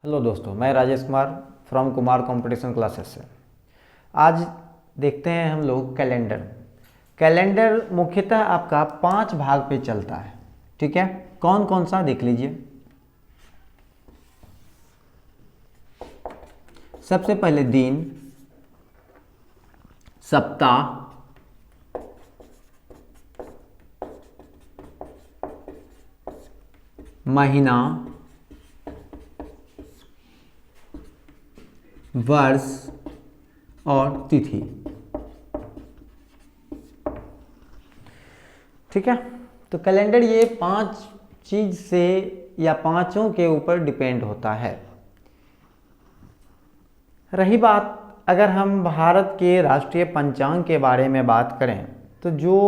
Hello दोस्तों, मैं Rajesh Kumar from Kumar competition classes से। आज देखते हैं हम लोग कैलेंडर। कैलेंडर मुख्यतः आपका 5 भाग पे चलता है। ठीक है, कौन कौन सा देख लीजिए। सबसे पहले दिन, सप्ताह, महीना, वर्ष और तिथि। ठीक है, तो कैलेंडर ये 5 चीज से या पांचों के ऊपर डिपेंड होता है। रही बात अगर हम भारत के राष्ट्रीय पंचांग के बारे में बात करें तो जो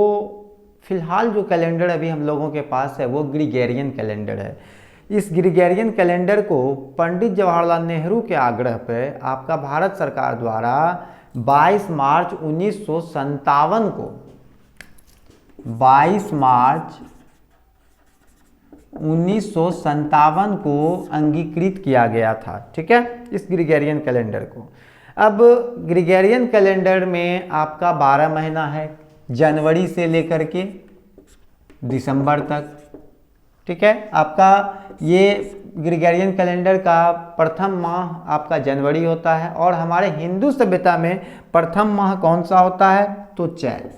फिलहाल जो कैलेंडर अभी हम लोगों के पास है वो ग्रिगोरियन कैलेंडर है। इस ग्रिगोरियन कैलेंडर को पंडित जवाहरलाल नेहरू के आग्रह पर आपका भारत सरकार द्वारा 22 मार्च 1957 को 22 मार्च 1957 को अंगीकृत किया गया था। ठीक है, इस ग्रिगोरियन कैलेंडर को। अब ग्रिगोरियन कैलेंडर में आपका 12 महीना है, जनवरी से लेकर के दिसंबर तक। ठीक है, आपका ये ग्रिगोरियन कैलेंडर का प्रथम माह आपका जनवरी होता है और हमारे हिंदू सभ्यता में प्रथम माह कौन सा होता है तो चैत।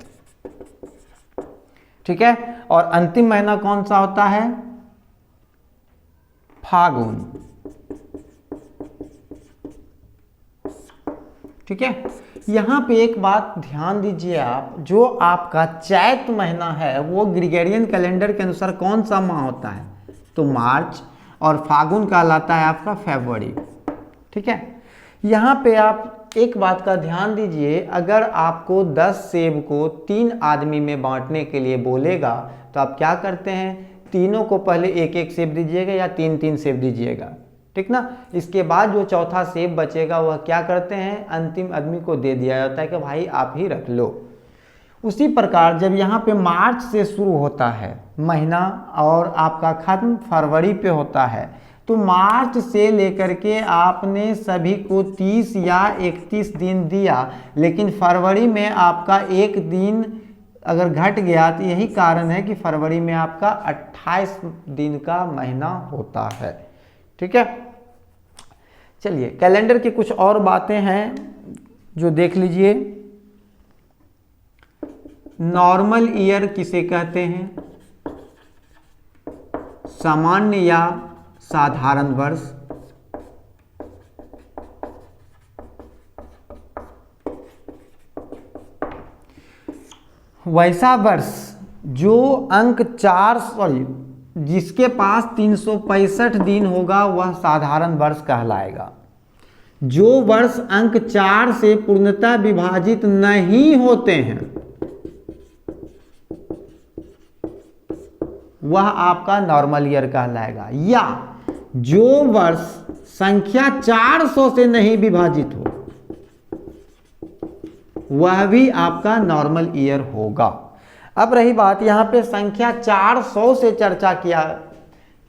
ठीक है, और अंतिम महीना कौन सा होता है फागुन। ठीक है, यहाँ पे एक बात ध्यान दीजिए आप, जो आपका चैत महीना है वो ग्रिगोरियन कैलेंडर के अनुसार कौन सा माह होता है तो मार्च, और फागुन कहलाता है आपका फरवरी। ठीक है, यहाँ पे आप एक बात का ध्यान दीजिए, अगर आपको 10 सेब को 3 आदमी में बांटने के लिए बोलेगा तो आप क्या करते हैं, तीनों को पहले एक एक सेब दीजिएगा या 3-3 सेब दीजिएगा। ठीक ना, इसके बाद जो चौथा सेब बचेगा वह क्या करते हैं, अंतिम आदमी को दे दिया जाता है कि भाई आप ही रख लो। उसी प्रकार जब यहाँ पे मार्च से शुरू होता है महीना और आपका खत्म फरवरी पे होता है, तो मार्च से लेकर के आपने सभी को 30 या 31 दिन दिया, लेकिन फरवरी में आपका एक दिन अगर घट गया तो यही कारण है कि फरवरी में आपका 28 दिन का महीना होता है। ठीक है, चलिए कैलेंडर की कुछ और बातें हैं जो देख लीजिए। नॉर्मल ईयर किसे कहते हैं, सामान्य या साधारण वर्ष। वैसा वर्ष जो अंक 4 जिसके पास 365 दिन होगा वह साधारण वर्ष कहलाएगा। जो वर्ष अंक 4 से पूर्णतः विभाजित नहीं होते हैं वह आपका नॉर्मल ईयर कहलाएगा, या जो वर्ष संख्या 400 से नहीं विभाजित हो वह भी आपका नॉर्मल ईयर होगा। अब रही बात यहाँ पे संख्या 400 से चर्चा किया,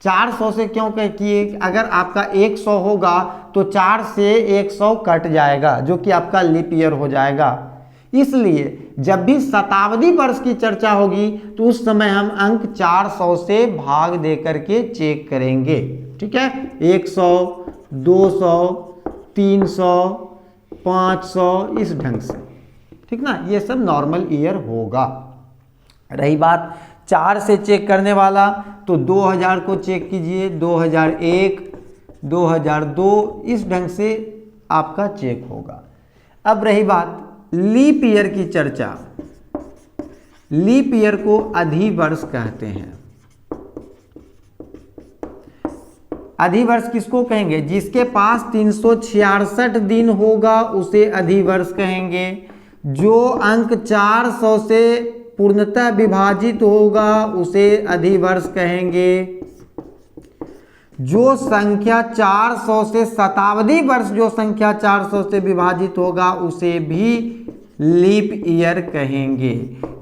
400 से क्यों किए, अगर आपका 100 होगा तो 4 से 100 कट जाएगा जो कि आपका लीप ईयर हो जाएगा। इसलिए जब भी शताब्दी वर्ष की चर्चा होगी तो उस समय हम अंक 400 से भाग दे करके चेक करेंगे। ठीक है, 100, 200, 300, 500 इस ढंग से। ठीक ना, ये सब नॉर्मल ईयर होगा। रही बात 4 से चेक करने वाला तो 2000 को चेक कीजिए, 2001, 2002 इस ढंग से आपका चेक होगा। अब रही बात लीप ईयर की चर्चा। लीप ईयर को अधिवर्ष कहते हैं। अधिवर्ष किसको कहेंगे, जिसके पास 366 दिन होगा उसे अधिवर्ष कहेंगे। जो अंक 400 से पूर्णतः विभाजित होगा उसे अधिवर्ष कहेंगे। जो संख्या 400 से शताब्दी वर्ष जो संख्या 400 से विभाजित होगा उसे भी लीप ईयर कहेंगे।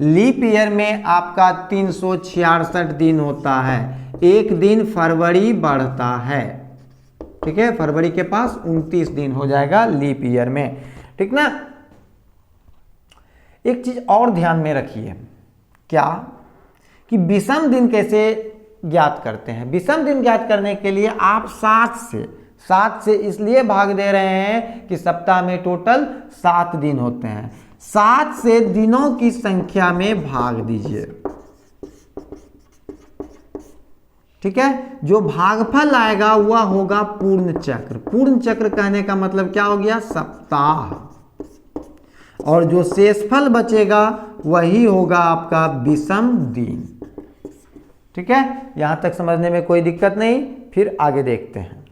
लीप ईयर में आपका 366 दिन होता है, एक दिन फरवरी बढ़ता है। ठीक है, फरवरी के पास 29 दिन हो जाएगा लीप ईयर में, ठीक ना। एक चीज और ध्यान में रखिए, क्या कि विषम दिन कैसे ज्ञात करते हैं। विषम दिन ज्ञात करने के लिए आप 7 से इसलिए भाग दे रहे हैं कि सप्ताह में टोटल 7 दिन होते हैं। 7 से दिनों की संख्या में भाग दीजिए, ठीक है। जो भागफल आएगा वह होगा पूर्ण चक्र। पूर्ण चक्र कहने का मतलब क्या हो गया, सप्ताह, और जो शेषफल बचेगा वही होगा आपका विषम दिन, ठीक है। यहां तक समझने में कोई दिक्कत नहीं, फिर आगे देखते हैं।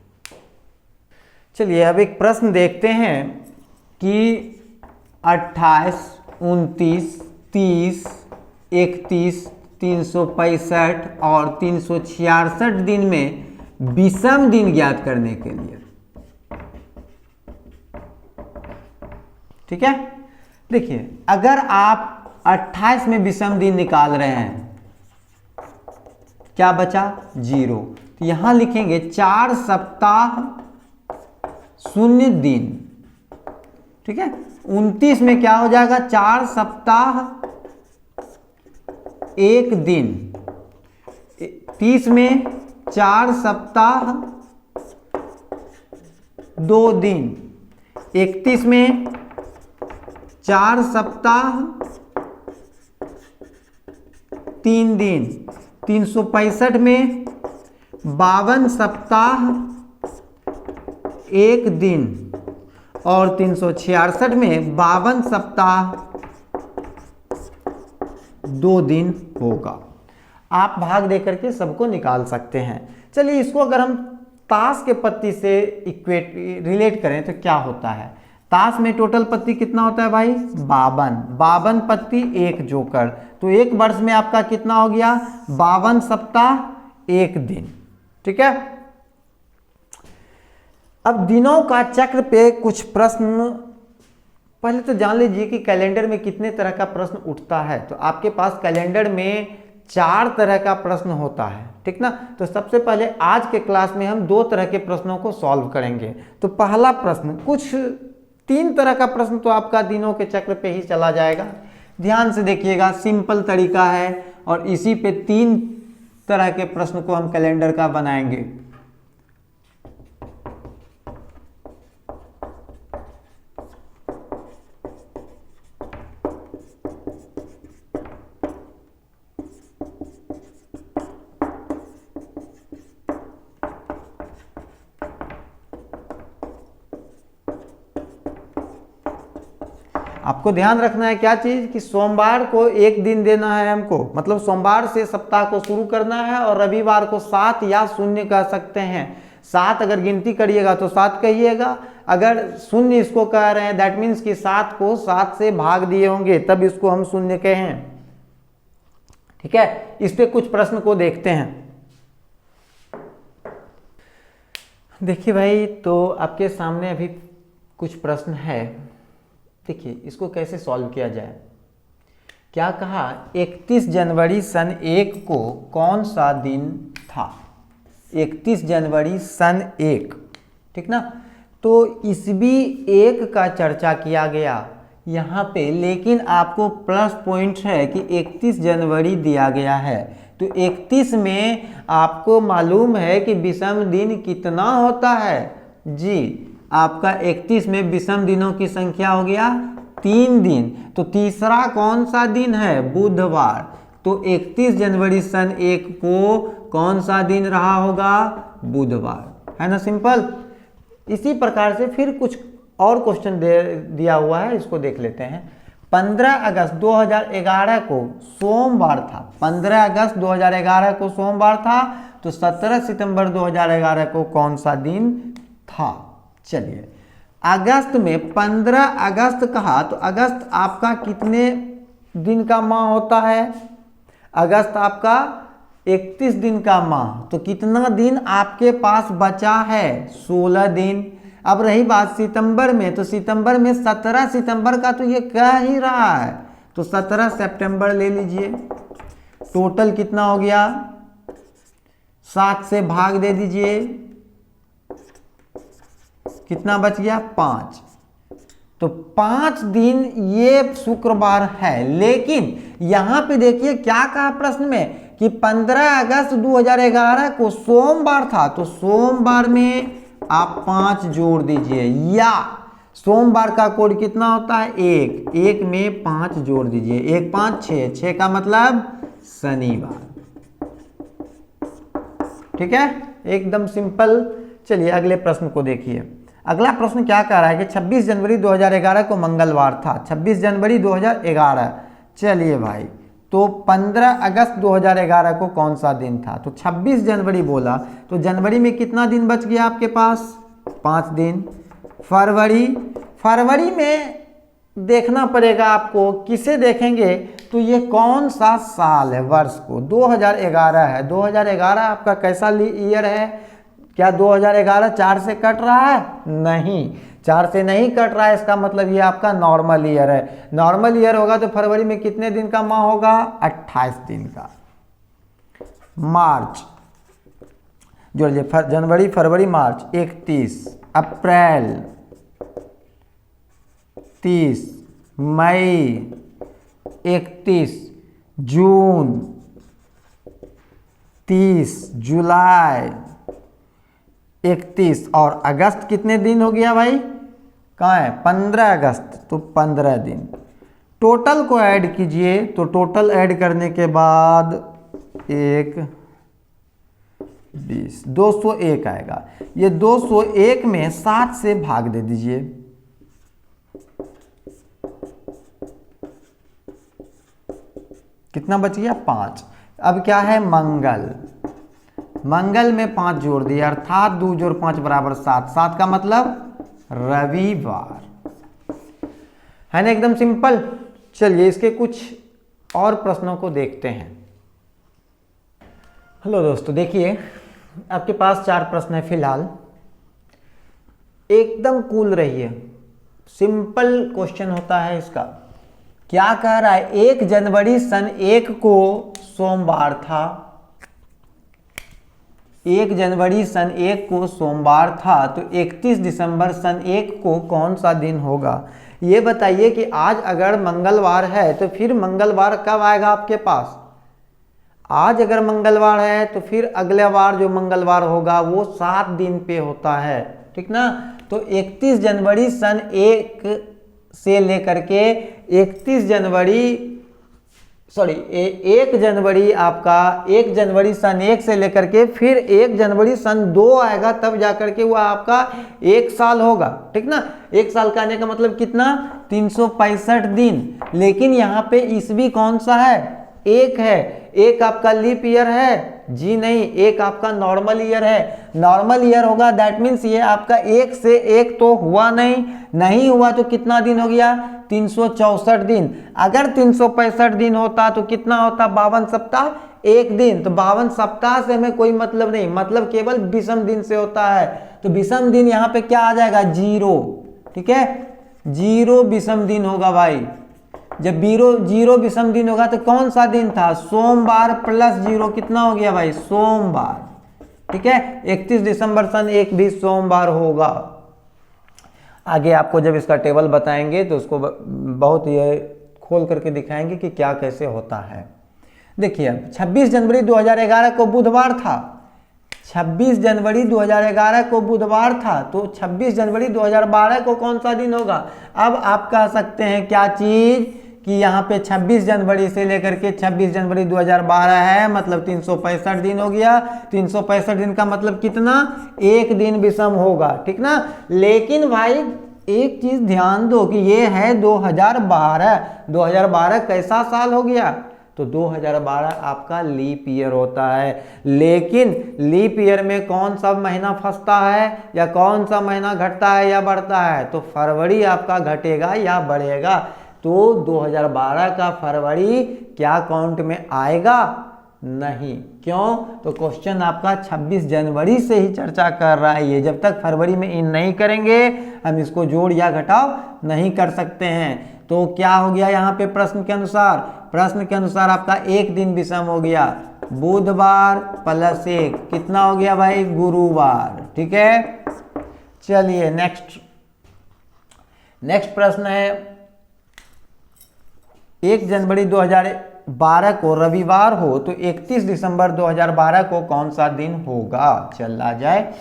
चलिए अब एक प्रश्न देखते हैं कि 28, 29, 30, 31, 365 और 366 दिन में विषम दिन ज्ञात करने के लिए, ठीक है। देखिए अगर आप 28 में विषम दिन निकाल रहे हैं, क्या बचा, 0, तो यहां लिखेंगे 4 सप्ताह 0 दिन, ठीक है। 29 में क्या हो जाएगा, 4 सप्ताह 1 दिन। 30 में 4 सप्ताह 2 दिन। 31 में 4 सप्ताह 3 दिन। 365 में 52 सप्ताह 1 दिन, और 366 में 52 सप्ताह 2 दिन होगा। आप भाग दे करके सबको निकाल सकते हैं। चलिए इसको अगर हम ताश के पत्ती से रिलेट करें तो क्या होता है। ताश में टोटल पत्ती कितना होता है भाई, 52 पत्ती 1 जोकर, तो 1 वर्ष में आपका कितना हो गया, 52 सप्ताह 1 दिन, ठीक है। अब दिनों का चक्र पे कुछ प्रश्न पहले तो जान लीजिए कि कैलेंडर में कितने तरह का प्रश्न उठता है। तो आपके पास कैलेंडर में 4 तरह का प्रश्न होता है, ठीक ना। तो सबसे पहले आज के क्लास में हम 2 तरह के प्रश्नों को सॉल्व करेंगे। तो पहला प्रश्न, कुछ 3 तरह का प्रश्न तो आपका दिनों के चक्र पे ही चला जाएगा। ध्यान से देखिएगा, सिंपल तरीका है और इसी पे 3 तरह के प्रश्न को हम कैलेंडर का बनाएंगे। आपको ध्यान रखना है क्या चीज, कि सोमवार को 1 दिन देना है हमको, मतलब सोमवार से सप्ताह को शुरू करना है, और रविवार को 7 या 0 कह सकते हैं। 7 अगर गिनती करिएगा तो 7 कहिएगा, अगर 0 इसको कह रहे हैं दैट मीन्स कि 7 को 7 से भाग दिए होंगे तब इसको हम 0 कहें, ठीक है। इस पे कुछ प्रश्न को देखते हैं। देखिए भाई, तो आपके सामने अभी कुछ प्रश्न है, देखिए इसको कैसे सॉल्व किया जाए। क्या कहा, 31 जनवरी सन 1 को कौन सा दिन था। 31 जनवरी सन 1, ठीक ना। तो ईस्वी 1 का चर्चा किया गया यहाँ पे, लेकिन आपको प्लस पॉइंट है कि 31 जनवरी दिया गया है। तो 31 में आपको मालूम है कि विषम दिन कितना होता है जी, आपका 31 में विषम दिनों की संख्या हो गया 3 दिन। तो तीसरा कौन सा दिन है, बुधवार। तो 31 जनवरी सन 1 को कौन सा दिन रहा होगा, बुधवार, है ना, सिंपल। इसी प्रकार से फिर कुछ और क्वेश्चन दिया हुआ है, इसको देख लेते हैं। 15 अगस्त 2011 को सोमवार था। 15 अगस्त 2011 को सोमवार था, तो 17 सितंबर 2011 को कौन सा दिन था। चलिए अगस्त में 15 अगस्त कहा, तो अगस्त आपका कितने दिन का माह होता है, अगस्त आपका 31 दिन का माह। तो कितना दिन आपके पास बचा है, 16 दिन। अब रही बात सितंबर में, तो सितंबर में 17 सितंबर का तो ये कह ही रहा है, तो 17 सितंबर ले लीजिए। टोटल कितना हो गया, 7 से भाग दे दीजिए, कितना बच गया 5। तो 5 दिन ये शुक्रवार है। लेकिन यहां पे देखिए क्या कहा प्रश्न में कि 15 अगस्त 2011 को सोमवार था, तो सोमवार में आप 5 जोड़ दीजिए, या सोमवार का कोड कितना होता है 1, 1 में 5 जोड़ दीजिए, 1 5 6, 6 का मतलब शनिवार। ठीक है, एकदम सिंपल। चलिए अगले प्रश्न को देखिए। अगला प्रश्न क्या कह रहा है कि 26 जनवरी 2011 को मंगलवार था, 26 जनवरी 2011। चलिए भाई, तो 15 अगस्त 2011 को कौन सा दिन था? तो 26 जनवरी बोला, तो जनवरी में कितना दिन बच गया आपके पास? 5 दिन। फरवरी में देखना पड़ेगा आपको, किसे देखेंगे? तो ये कौन सा साल है, वर्ष को 2011 है। 2011 आपका कैसा ईयर है? क्या 2011 4 से कट रहा है? नहीं, 4 से नहीं कट रहा है, इसका मतलब ये आपका नॉर्मल ईयर है। नॉर्मल ईयर होगा तो फरवरी में कितने दिन का माह होगा? 28 दिन का। मार्च जोड़िए, जनवरी फरवरी मार्च 31, अप्रैल 30, मई 31, जून 30, जुलाई 31, और अगस्त कितने दिन हो गया भाई? कहाँ है? 15 अगस्त, तो 15 दिन। टोटल को ऐड कीजिए, तो टोटल ऐड करने के बाद 1 20 201 आएगा। ये 201 में 7 से भाग दे दीजिए, कितना बच गया? 5। अब क्या है? मंगल। मंगल में 5 जोड़ दिए, अर्थात 2 जोड़ 5 बराबर 7। 7 का मतलब रविवार। है ना, एकदम सिंपल। चलिए इसके कुछ और प्रश्नों को देखते हैं। हेलो दोस्तों, देखिए आपके पास 4 प्रश्न है फिलहाल। एकदम कूल रहिए, सिंपल क्वेश्चन होता है इसका। क्या कह रहा है? 1 जनवरी सन 1 को सोमवार था। 1 जनवरी सन 1 को सोमवार था, तो 31 दिसंबर सन 1 को कौन सा दिन होगा? ये बताइए कि आज अगर मंगलवार है तो फिर मंगलवार कब आएगा आपके पास? आज अगर मंगलवार है तो फिर अगले बार जो मंगलवार होगा वो 7 दिन पे होता है, ठीक ना। तो 31 जनवरी सन 1 से लेकर के 31 जनवरी 1 जनवरी आपका 1 जनवरी सन 1 से लेकर के फिर 1 जनवरी सन 2 आएगा, तब जाकर के वह आपका 1 साल होगा, ठीक ना। 1 साल का आने का मतलब कितना? 365 दिन। लेकिन यहाँ पे ईस्वी कौन सा है? 1 है। 1 आपका लीप ईयर है? जी नहीं, 1 आपका नॉर्मल ईयर है। नॉर्मल ईयर होगा, दैट मीन्स ये आपका 1 से 1 तो हुआ नहीं हुआ, तो कितना दिन हो गया? 364 दिन। अगर 365 दिन होता तो कितना होता? 52 सप्ताह 1 दिन। तो 52 सप्ताह से हमें कोई मतलब नहीं, मतलब केवल विषम दिन से होता है। तो विषम दिन यहाँ पे क्या आ जाएगा? 0, ठीक है। 0 विषम दिन होगा भाई। जब 0 विषम दिन होगा तो कौन सा दिन था? सोमवार प्लस 0 कितना हो गया भाई? सोमवार, ठीक है। 31 दिसंबर सन 1 भी सोमवार होगा। आगे आपको जब इसका टेबल बताएंगे तो उसको बहुत ये खोल करके दिखाएंगे कि क्या कैसे होता है। देखिए अब 26 जनवरी 2011 को बुधवार था। 26 जनवरी 2011 को बुधवार था, तो 26 जनवरी 2012 को कौन सा दिन होगा? अब आप कह सकते हैं क्या चीज़ कि यहाँ पे 26 जनवरी से लेकर के 26 जनवरी 2012 है, मतलब 365 दिन हो गया। 365 दिन का मतलब कितना? 1 दिन विषम होगा, ठीक ना। लेकिन भाई एक चीज़ ध्यान दो कि ये है 2012। 2012 कैसा साल हो गया? तो 2012 आपका लीप ईयर होता है। लेकिन लीप ईयर में कौन सा महीना फंसता है, या कौन सा महीना घटता है या बढ़ता है? तो फरवरी आपका घटेगा या बढ़ेगा। तो 2012 का फरवरी क्या काउंट में आएगा? नहीं। क्यों? तो क्वेश्चन आपका 26 जनवरी से ही चर्चा कर रहा है। ये जब तक फरवरी में इन नहीं करेंगे हम इसको जोड़ या घटाव नहीं कर सकते हैं। तो क्या हो गया यहाँ पे प्रश्न के अनुसार? प्रश्न के अनुसार आपका 1 दिन विषम हो गया। बुधवार प्लस 1 कितना हो गया भाई? गुरुवार, ठीक है। चलिए नेक्स्ट प्रश्न है, 1 जनवरी 2012 को रविवार हो तो 31 दिसंबर 2012 को कौन सा दिन होगा? चला जाए।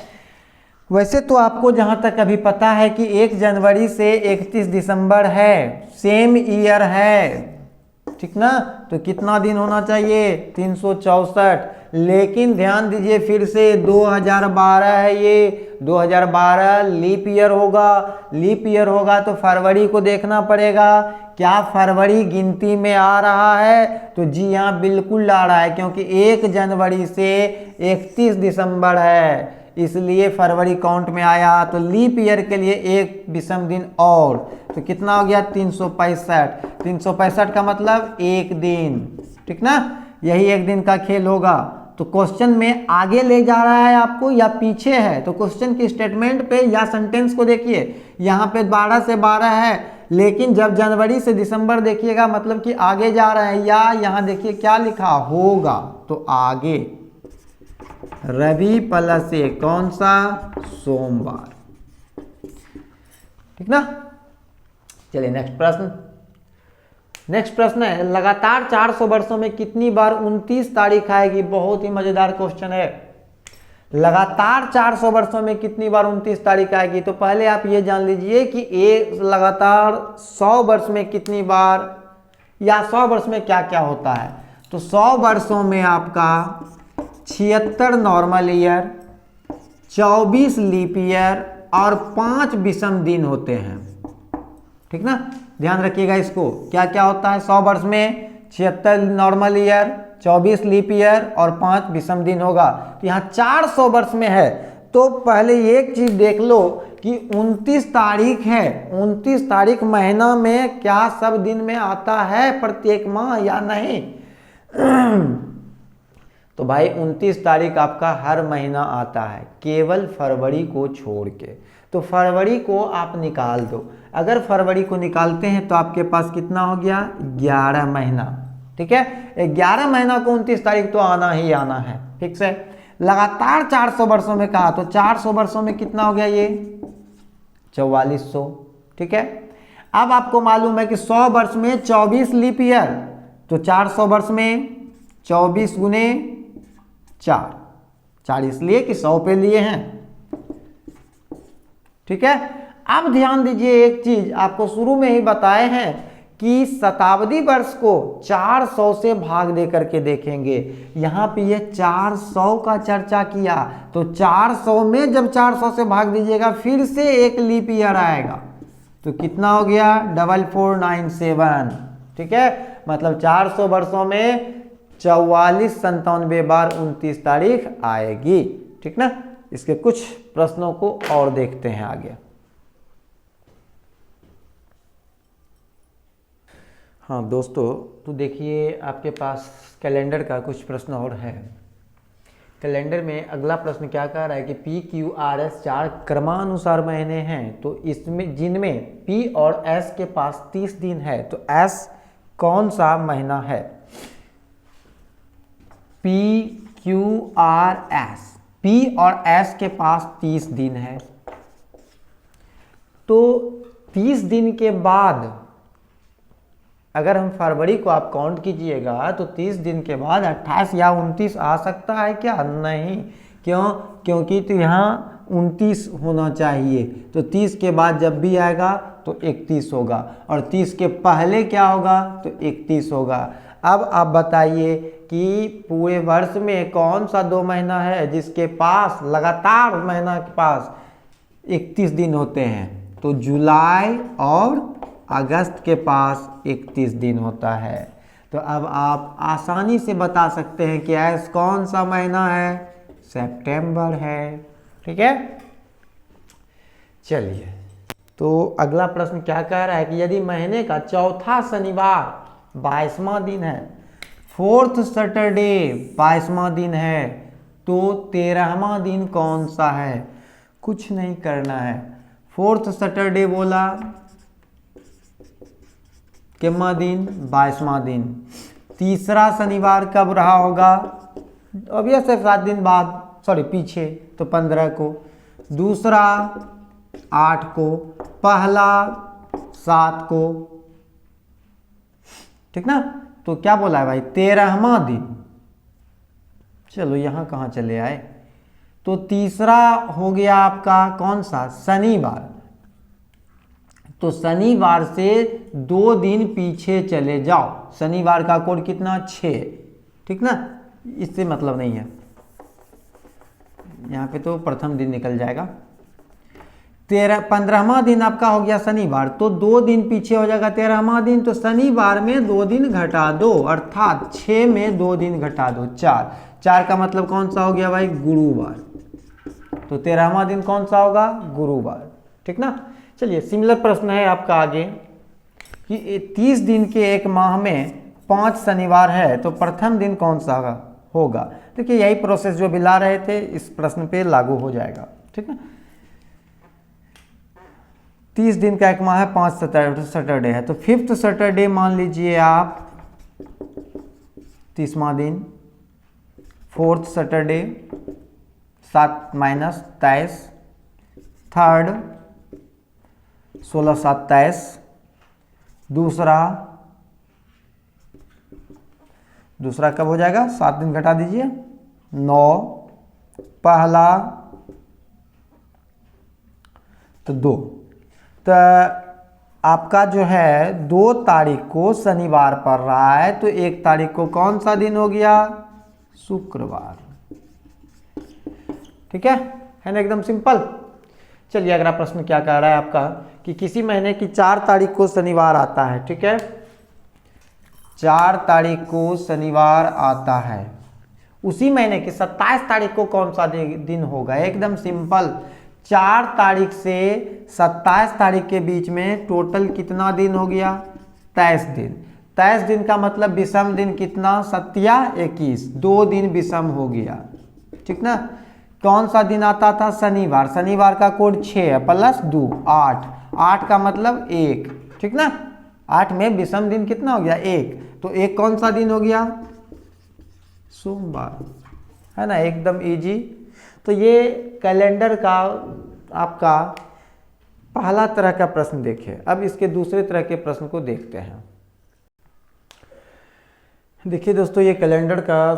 वैसे तो आपको जहां तक अभी पता है कि 1 जनवरी से 31 दिसंबर है, सेम ईयर है, ठीक ना? तो कितना दिन होना चाहिए? 364। लेकिन ध्यान दीजिए फिर से 2012 है, ये 2012 लीप ईयर होगा। लीप ईयर होगा तो फरवरी को देखना पड़ेगा, क्या फरवरी गिनती में आ रहा है? तो जी हाँ, बिल्कुल आ रहा है, क्योंकि 1 जनवरी से 31 दिसंबर है, इसलिए फरवरी काउंट में आया। तो लीप ईयर के लिए एक विषम दिन और, तो कितना हो गया? 365। 365 का मतलब एक दिन, ठीक ना? यही एक दिन का खेल होगा। तो क्वेश्चन में आगे ले जा रहा है आपको या पीछे है? तो क्वेश्चन की स्टेटमेंट पे या सेंटेंस को देखिए, यहाँ पे 12 से 12 है, लेकिन जब जनवरी से दिसंबर देखिएगा मतलब कि आगे जा रहा है। या यहाँ देखिए क्या लिखा होगा, तो आगे रवि प्लस ए कौन सा? सोमवार, ठीक ना? चलिए नेक्स्ट प्रश्न है, लगातार 400 वर्षों में कितनी बार 29 तारीख आएगी? बहुत ही मजेदार क्वेश्चन है। लगातार 400 वर्षों में कितनी बार 29 तारीख आएगी? तो पहले आप ये जान लीजिए कि लगातार 100 वर्ष में कितनी बार, या 100 वर्ष में क्या क्या होता है? तो 100 वर्षों में आपका 76 नॉर्मल ईयर, 24 लीप ईयर और 5 विषम दिन होते हैं, ठीक ना? ध्यान रखिएगा इसको, क्या क्या होता है 100 वर्ष में? 76 नॉर्मल ईयर, 24 लीप ईयर और 5 विषम दिन होगा। तो यहाँ 400 वर्ष में है, तो पहले एक चीज देख लो कि 29 तारीख है, 29 तारीख महीना में क्या सब दिन में आता है प्रत्येक माह या नहीं? तो भाई 29 तारीख आपका हर महीना आता है, केवल फरवरी को छोड़ के। तो फरवरी को आप निकाल दो। अगर फरवरी को निकालते हैं तो आपके पास कितना हो गया? 11 महीना, ठीक है? 11 महीना को 29 तारीख तो आना ही आना है, ठीक से? लगातार 400 वर्षों में कहा, तो 400 वर्षों में कितना हो गया? ये 4400, ठीक है? अब आपको मालूम है कि 100 वर्ष में 24 लीप ईयर, तो 400 वर्ष में 24 गुने 4 इसलिए कि 100 पे लिए हैं, ठीक है? अब ध्यान दीजिए, एक चीज आपको शुरू में ही बताए हैं कि शताब्दी वर्ष को 400 से भाग दे करके देखेंगे। यहाँ पे ये 400 का चर्चा किया, तो 400 में जब 400 से भाग दीजिएगा फिर से एक लीप ईयर आएगा, तो कितना हो गया? 4497, ठीक है? मतलब 400 वर्षों में 4497 बार 29 तारीख आएगी, ठीक ना? इसके कुछ प्रश्नों को और देखते हैं आगे। हाँ दोस्तों, तो देखिए आपके पास कैलेंडर का कुछ प्रश्न और है। कैलेंडर में अगला प्रश्न क्या कह रहा है कि पी क्यू आर एस 4 क्रमानुसार महीने हैं, तो इसमें जिनमें पी और एस के पास 30 दिन है, तो एस कौन सा महीना है? P Q R S, P और एस के पास 30 दिन है, तो 30 दिन के बाद अगर हम फरवरी को आप काउंट कीजिएगा तो 30 दिन के बाद 28 या 29 आ सकता है क्या? नहीं। क्यों? क्योंकि तो यहाँ 29 होना चाहिए, तो 30 के बाद जब भी आएगा तो 31 होगा, और 30 के पहले क्या होगा? तो 31 होगा। अब आप बताइए कि पूरे वर्ष में कौन सा 2 महीना है जिसके पास लगातार महीना के पास 31 दिन होते हैं? तो जुलाई और अगस्त के पास 31 दिन होता है। तो अब आप आसानी से बता सकते हैं कि ऐसा कौन सा महीना है? सितंबर है, ठीक है? चलिए, तो अगला प्रश्न क्या कह रहा है कि यदि महीने का चौथा शनिवार 22वां दिन है, 4th सैटरडे 22वां दिन है, तो 13वां दिन कौन सा है? कुछ नहीं करना है। 4th सैटरडे बोला, कितना दिन? 22वां दिन। तीसरा शनिवार कब रहा होगा? अब ये 7 दिन बाद, सॉरी पीछे, तो 15 को। दूसरा 8 को, पहला 7 को, ठीक ना। तो क्या बोला है भाई, 13वां दिन। चलो यहां कहां चले आए, तो तीसरा हो गया आपका कौन सा, शनिवार। तो शनिवार से 2 दिन पीछे चले जाओ। शनिवार का कोड कितना, 6, ठीक ना। इससे मतलब नहीं है, यहाँ पे तो प्रथम दिन निकल जाएगा। 15वां दिन आपका हो गया शनिवार, तो 2 दिन पीछे हो जाएगा 13वां दिन। तो शनिवार में 2 दिन घटा दो, अर्थात 6 में 2 दिन घटा दो, 4। 4 का मतलब कौन सा हो गया भाई, गुरुवार। तो 13वां दिन कौन सा होगा, गुरुवार, ठीक ना। चलिए सिमिलर प्रश्न है आपका आगे कि 30 दिन के एक माह में 5 शनिवार है, तो प्रथम दिन कौन सा होगा। देखिए यही प्रोसेस जो भी ला रहे थे इस प्रश्न पे लागू हो जाएगा, ठीक ना। 30 दिन का एक माह है, 5 सैटरडे है, तो 5th सैटरडे मान लीजिए आप 30वां दिन। 4th सैटरडे 7 - 23, 3rd 16 - 7 23, दूसरा कब हो जाएगा, 7 दिन घटा दीजिए, 9, पहला तो 2। तो आपका जो है 2 तारीख को शनिवार पड़ रहा है, तो 1 तारीख को कौन सा दिन हो गया, शुक्रवार, ठीक है ना, एकदम सिंपल। चलिए अगला प्रश्न क्या कह रहा है आपका कि किसी महीने की 4 तारीख को शनिवार आता है, ठीक है। 4 तारीख को शनिवार आता है, उसी महीने की 27 तारीख को कौन सा दिन होगा, एकदम सिंपल। 4 तारीख से 27 तारीख के बीच में टोटल कितना दिन हो गया, 23 दिन। 23 दिन का मतलब विषम दिन कितना, 7 या 21, 2 दिन विषम हो गया, ठीक ना। कौन सा दिन आता था, शनिवार। शनिवार का कोड 6 + 2 8, 8 का मतलब 1, ठीक ना। 8 में विषम दिन कितना हो गया, 1, तो 1 कौन सा दिन हो गया, सोमवार, है ना, एकदम इजी। तो ये कैलेंडर का आपका पहला तरह का प्रश्न देखे। अब इसके दूसरे तरह के प्रश्न को देखते हैं। देखिए दोस्तों, ये कैलेंडर का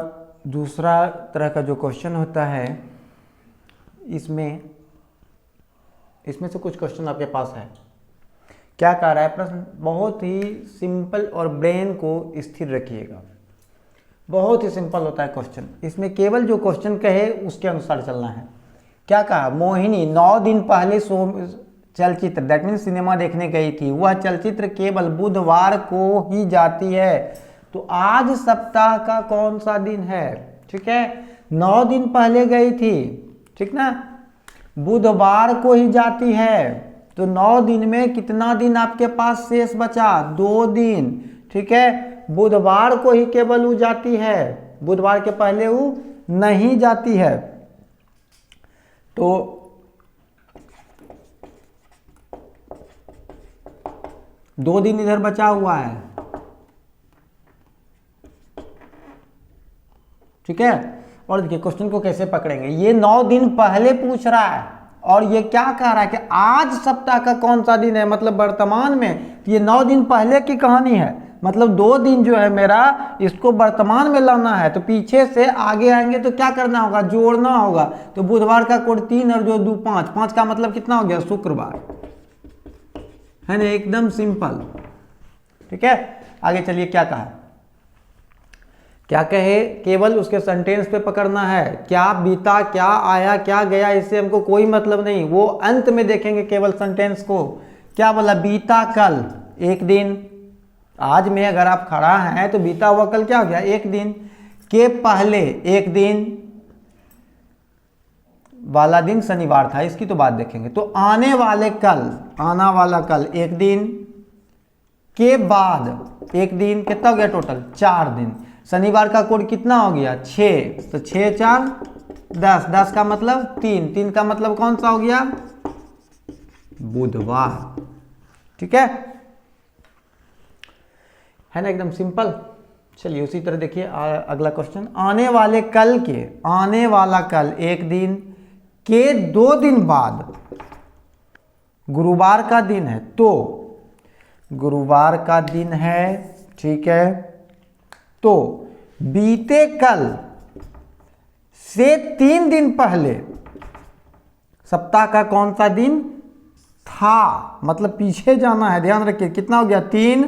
दूसरा तरह का जो क्वेश्चन होता है, इसमें से कुछ क्वेश्चन आपके पास है। क्या कह रहा है प्रश्न, बहुत ही सिंपल और ब्रेन को स्थिर रखिएगा। बहुत ही सिंपल होता है क्वेश्चन, इसमें केवल जो क्वेश्चन कहे उसके अनुसार चलना है। क्या कहा, मोहिनी 9 दिन पहले चलचित्र दैट मीन्स सिनेमा देखने गई थी, वह चलचित्र केवल बुधवार को ही जाती है, तो आज सप्ताह का कौन सा दिन है, ठीक है। 9 दिन पहले गई थी, ठीक ना, बुधवार को ही जाती है, तो 9 दिन में कितना दिन आपके पास शेष बचा, 2 दिन, ठीक है। बुधवार को ही केवल वो जाती है, बुधवार के पहले वो नहीं जाती है, तो दो दिन इधर बचा हुआ है, ठीक है। और देखिए क्वेश्चन को कैसे पकड़ेंगे, ये 9 दिन पहले पूछ रहा है और ये क्या कह रहा है कि आज सप्ताह का कौन सा दिन है, मतलब वर्तमान में। तो ये 9 दिन पहले की कहानी है, मतलब 2 दिन जो है मेरा इसको वर्तमान में लाना है, तो पीछे से आगे आएंगे तो क्या करना होगा, जोड़ना होगा। तो बुधवार का कोड 3 और जो 2 5, 5 का मतलब कितना हो गया, शुक्रवार, है ना, एकदम सिंपल, ठीक है। आगे चलिए क्या कहा, क्या कहे, केवल उसके सेंटेंस पे पकड़ना है, क्या बीता, क्या आया, क्या गया, इससे हमको कोई मतलब नहीं, वो अंत में देखेंगे केवल सेंटेंस को। क्या बोला, बीता कल 1 दिन, आज में अगर आप खड़ा हैं तो बीता हुआ कल क्या हो गया, 1 दिन। के पहले 1 दिन वाला दिन शनिवार था, इसकी तो बात देखेंगे। तो आने वाले कल, आना वाला कल 1 दिन, के बाद 1 दिन, कितना हो गया टोटल, 4 दिन। शनिवार का कोड कितना हो गया, 6, तो 6 × 4 10, 10 का मतलब 3, 3 का मतलब कौन सा हो गया, बुधवार, ठीक है ना, एकदम सिंपल। चलिए उसी तरह देखिए अगला क्वेश्चन, आने वाले कल के, आने वाला कल 1 दिन, के 2 दिन बाद, गुरुवार का दिन है, तो गुरुवार का दिन है, ठीक है, तो बीते कल से 3 दिन पहले सप्ताह का कौन सा दिन था, मतलब पीछे जाना है, ध्यान रखिए। कितना हो गया, 3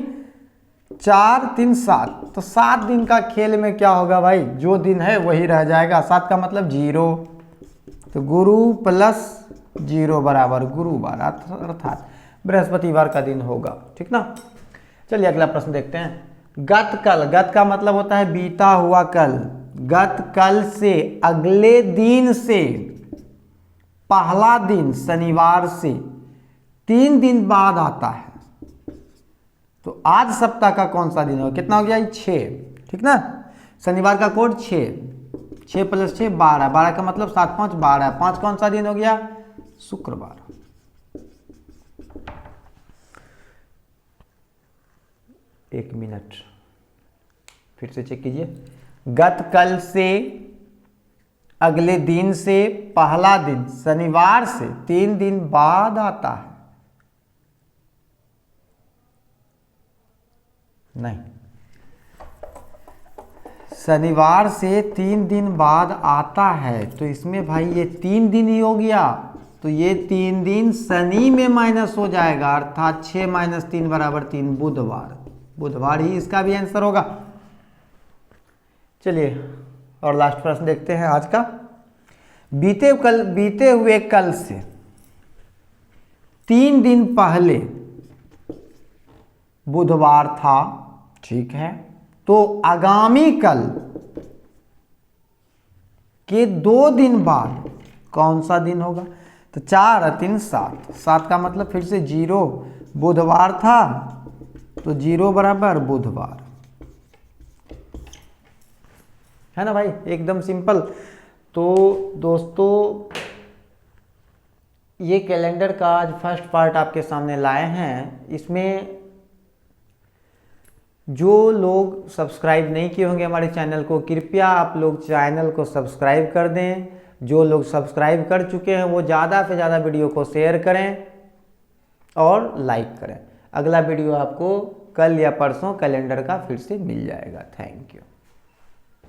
4 3 7, तो 7 दिन का खेल में क्या होगा भाई, जो दिन है वही रह जाएगा। 7 का मतलब 0, तो गुरु प्लस 0 बराबर गुरुवार, अर्थात बृहस्पतिवार का दिन होगा, ठीक ना। चलिए अगला प्रश्न देखते हैं। गत कल, गत का मतलब होता है बीता हुआ कल, गत कल से अगले दिन से पहला दिन शनिवार से 3 दिन बाद आता है, तो आज सप्ताह का कौन सा दिन होगा, कितना हो गया, 6, ठीक ना। शनिवार का कोड 6, 6 + 6 12, 12 का मतलब 7 5 12, 5 कौन सा दिन हो गया, शुक्रवार। एक मिनट फिर से चेक कीजिए। गत कल से अगले दिन से पहला दिन शनिवार से 3 दिन बाद आता है, नहीं, शनिवार से 3 दिन बाद आता है, तो इसमें भाई ये 3 दिन ही हो गया, तो ये 3 दिन शनि में माइनस हो जाएगा, अर्थात 6 - 3 बराबर 3, बुधवार, बुधवार ही इसका भी आंसर होगा। चलिए और लास्ट प्रश्न देखते हैं आज का। बीते हुए कल से 3 दिन पहले बुधवार था, ठीक है, तो आगामी कल के 2 दिन बाद कौन सा दिन होगा, तो 4 और 3 7, 7 का मतलब फिर से 0, बुधवार था तो 0 बराबर बुधवार, है ना भाई, एकदम सिंपल। तो दोस्तों ये कैलेंडर का आज फर्स्ट पार्ट आपके सामने लाए हैं। इसमें जो लोग सब्सक्राइब नहीं किए होंगे हमारे चैनल को, कृपया आप लोग चैनल को सब्सक्राइब कर दें। जो लोग सब्सक्राइब कर चुके हैं वो ज़्यादा से ज़्यादा वीडियो को शेयर करें और लाइक करें। अगला वीडियो आपको कल या परसों कैलेंडर का फिर से मिल जाएगा। Thank you.